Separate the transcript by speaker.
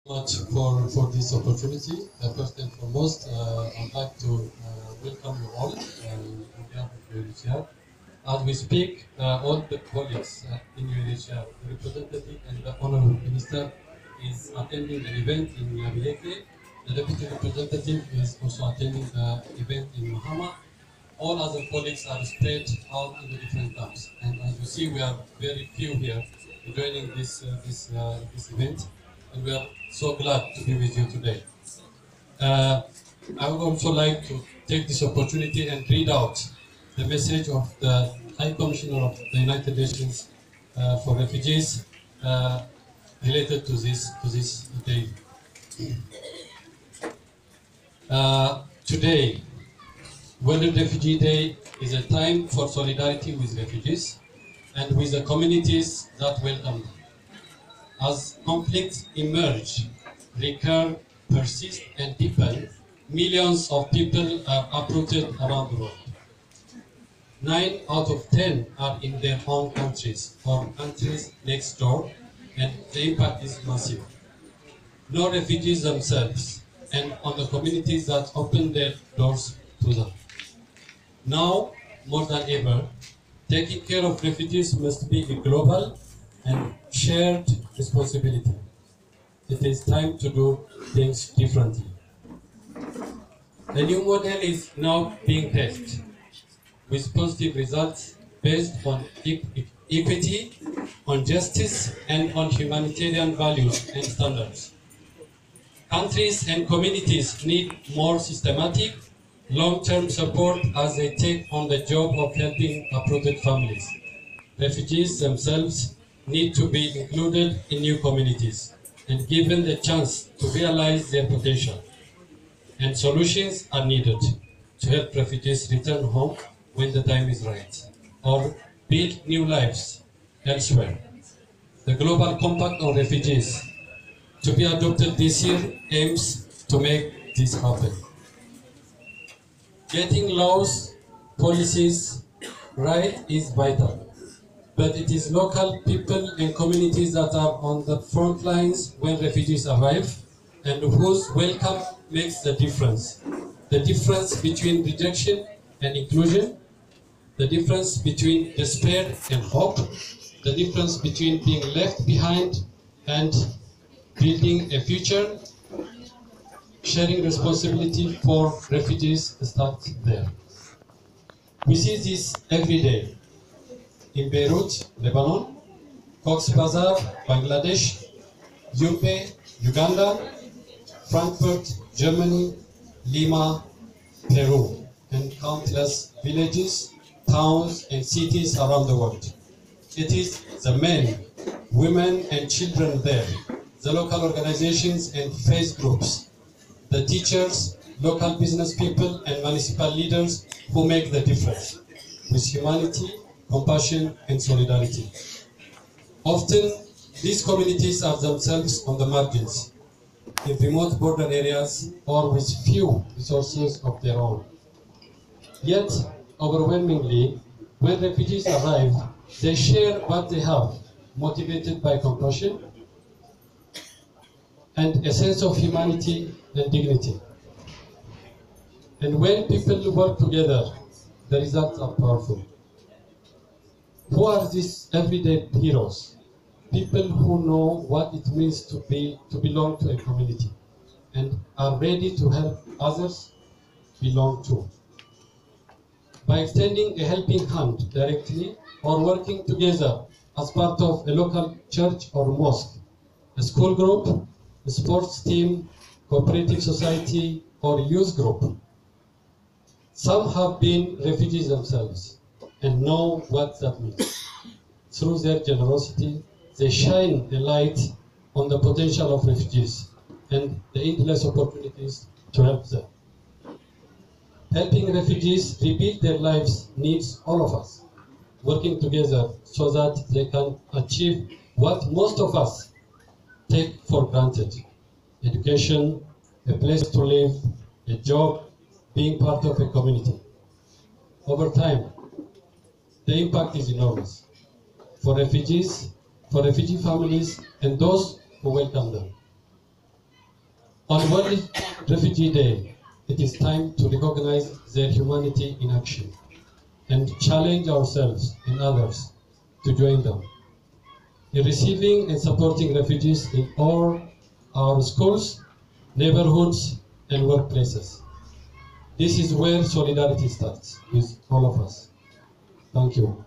Speaker 1: Much for this opportunity. First and foremost, I'd like to welcome you all on behalf of UNHCR. As we speak, all the colleagues in UNHCR, the representative and the honorable minister is attending the event in Yamileke. The deputy representative is also attending the event in Mahama. All other colleagues are spread out in the different camps. And as you see, we are very few here joining this event, and we are so glad to be with you today. I would also like to take this opportunity and read out the message of the High Commissioner of the United Nations for Refugees related to this day. Today, World Refugee Day is a time for solidarity with refugees and with the communities that welcome them. As conflicts emerge, recur, persist, and deepen, millions of people are uprooted around the world. 9 out of 10 are in their home countries or countries next door, and the impact is massive. No refugees themselves, and on the communities that open their doors to them. Now, more than ever, taking care of refugees must be a global and shared responsibility. It is time to do things differently. A new model is now being tested with positive results based on equity, on justice, and on humanitarian values and standards. Countries and communities need more systematic, long-term support as they take on the job of helping uprooted families. Refugees themselves need to be included in new communities and given the chance to realize their potential. And solutions are needed to help refugees return home when the time is right, or build new lives elsewhere. The Global Compact on Refugees, to be adopted this year, aims to make this happen. Getting laws, policies right is vital, but it is local people and communities that are on the front lines when refugees arrive and whose welcome makes the difference. The difference between rejection and inclusion, the difference between despair and hope, the difference between being left behind and building a future. Sharing responsibility for refugees starts there. We see this every day in Beirut, Lebanon, Cox's Bazar, Bangladesh, Yumpe, Uganda, Frankfurt, Germany, Lima, Peru, and countless villages, towns, and cities around the world. It is the men, women, and children there, the local organizations and faith groups, the teachers, local business people, and municipal leaders who make the difference with humanity, compassion, and solidarity. Often, these communities are themselves on the margins, in remote border areas, or with few resources of their own. Yet, overwhelmingly, when refugees arrive, they share what they have, motivated by compassion and a sense of humanity and dignity. And when people work together, the results are powerful. Who are these everyday heroes? People who know what it means to belong to a community and are ready to help others belong to. By extending a helping hand directly or working together as part of a local church or mosque, a school group, a sports team, cooperative society, or youth group. Some have been refugees themselves and know what that means. Through their generosity, they shine a light on the potential of refugees and the endless opportunities to help them. Helping refugees rebuild their lives needs all of us working together so that they can achieve what most of us take for granted: education, a place to live, a job, being part of a community. Over time, the impact is enormous for refugees, for refugee families, and those who welcome them. On World Refugee Day, it is time to recognize their humanity in action and challenge ourselves and others to join them in receiving and supporting refugees in all our schools, neighborhoods, and workplaces. This is where solidarity starts with all of us. Thank you.